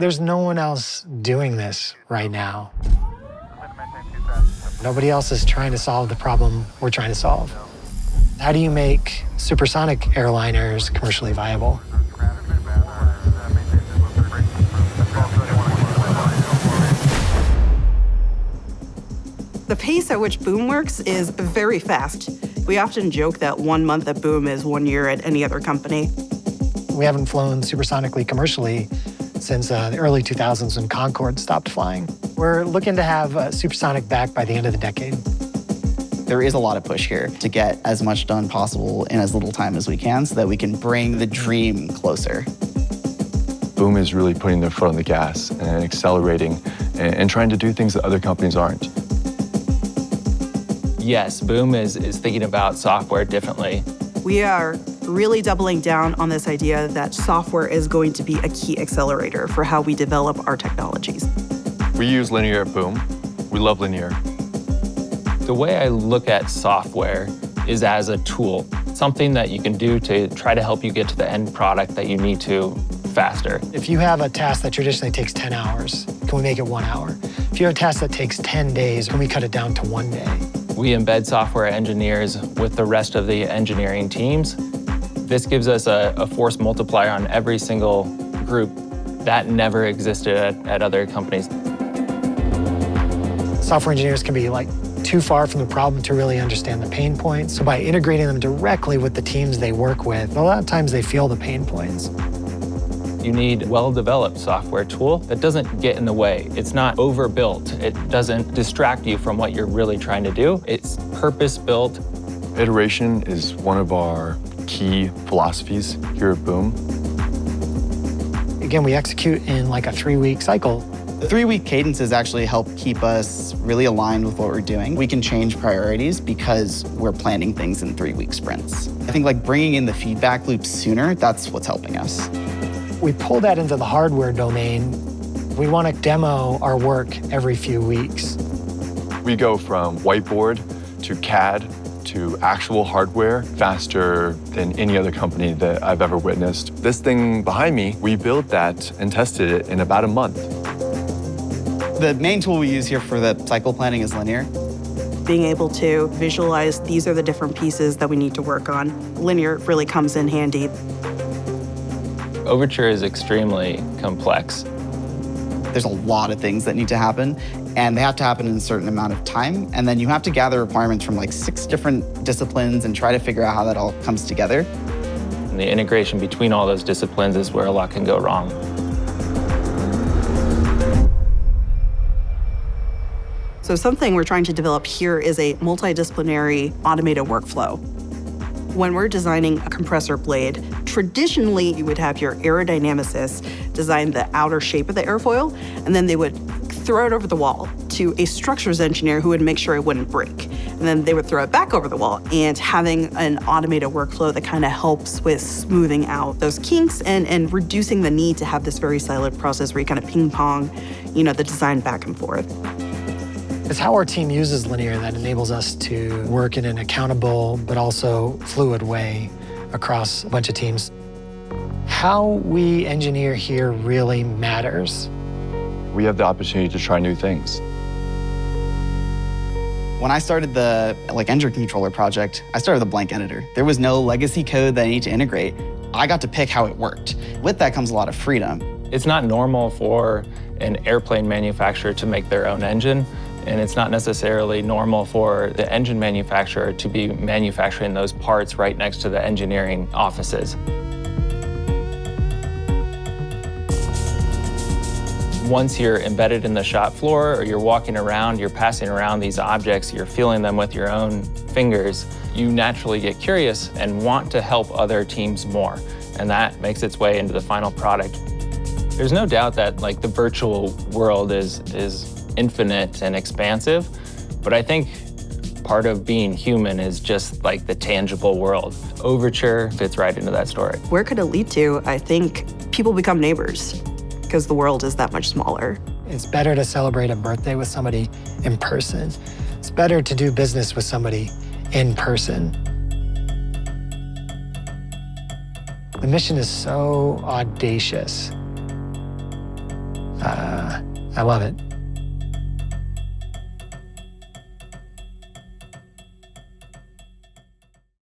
There's no one else doing this right now. Nobody else is trying to solve the problem we're trying to solve. How do you make supersonic airliners commercially viable? The pace at which Boom works is very fast. We often joke that 1 month at Boom is 1 year at any other company. We haven't flown supersonically commercially since the early 2000s when Concorde stopped flying. We're looking to have supersonic back by the end of the decade. There is a lot of push here to get as much done possible in as little time as we can so that we can bring the dream closer. Boom is really putting their foot on the gas and accelerating and trying to do things that other companies aren't. Yes, Boom is thinking about software differently. We are really doubling down on this idea that software is going to be a key accelerator for how we develop our technologies. We use linear at Boom. We love linear. The way I look at software is as a tool, something that you can do to try to help you get to the end product that you need to faster. If you have a task that traditionally takes 10 hours, can we make it 1 hour? If you have a task that takes 10 days, can we cut it down to 1 day? We embed software engineers with the rest of the engineering teams. This gives us a force multiplier on every single group that never existed at other companies. Software engineers can be too far from the problem to really understand the pain points. So by integrating them directly with the teams they work with, a lot of times they feel the pain points. You need a well-developed software tool that doesn't get in the way. It's not overbuilt. It doesn't distract you from what you're really trying to do. It's purpose-built. Iteration is one of our key philosophies here at Boom. Again, we execute in a 3-week cycle. The 3-week cadences actually help keep us really aligned with what we're doing. We can change priorities because we're planning things in 3-week sprints. I think bringing in the feedback loop sooner, that's what's helping us. We pull that into the hardware domain. We want to demo our work every few weeks. We go from whiteboard to CAD to actual hardware faster than any other company that I've ever witnessed. This thing behind me, we built that and tested it in about a month. The main tool we use here for the cycle planning is linear. Being able to visualize these are the different pieces that we need to work on. Linear really comes in handy. Overture is extremely complex. There's a lot of things that need to happen, and they have to happen in a certain amount of time. And then you have to gather requirements from 6 different disciplines and try to figure out how that all comes together. And the integration between all those disciplines is where a lot can go wrong. So something we're trying to develop here is a multidisciplinary automated workflow. When we're designing a compressor blade, traditionally you would have your aerodynamicist design the outer shape of the airfoil, and then they would throw it over the wall to a structures engineer who would make sure it wouldn't break. And then they would throw it back over the wall, and having an automated workflow that kind of helps with smoothing out those kinks and reducing the need to have this very siloed process where you kind of ping pong, the design back and forth. It's how our team uses linear that enables us to work in an accountable but also fluid way across a bunch of teams. How we engineer here really matters. We have the opportunity to try new things. When I started the engine controller project, I started with a blank editor. There was no legacy code that I need to integrate. I got to pick how it worked. With that comes a lot of freedom. It's not normal for an airplane manufacturer to make their own engine, and it's not necessarily normal for the engine manufacturer to be manufacturing those parts right next to the engineering offices. Once you're embedded in the shop floor or you're walking around, you're passing around these objects, you're feeling them with your own fingers, you naturally get curious and want to help other teams more. And that makes its way into the final product. There's no doubt that the virtual world is infinite and expansive, but I think part of being human is just the tangible world. Overture fits right into that story. Where could it lead to? I think people become neighbors because the world is that much smaller. It's better to celebrate a birthday with somebody in person. It's better to do business with somebody in person. The mission is so audacious. I love it.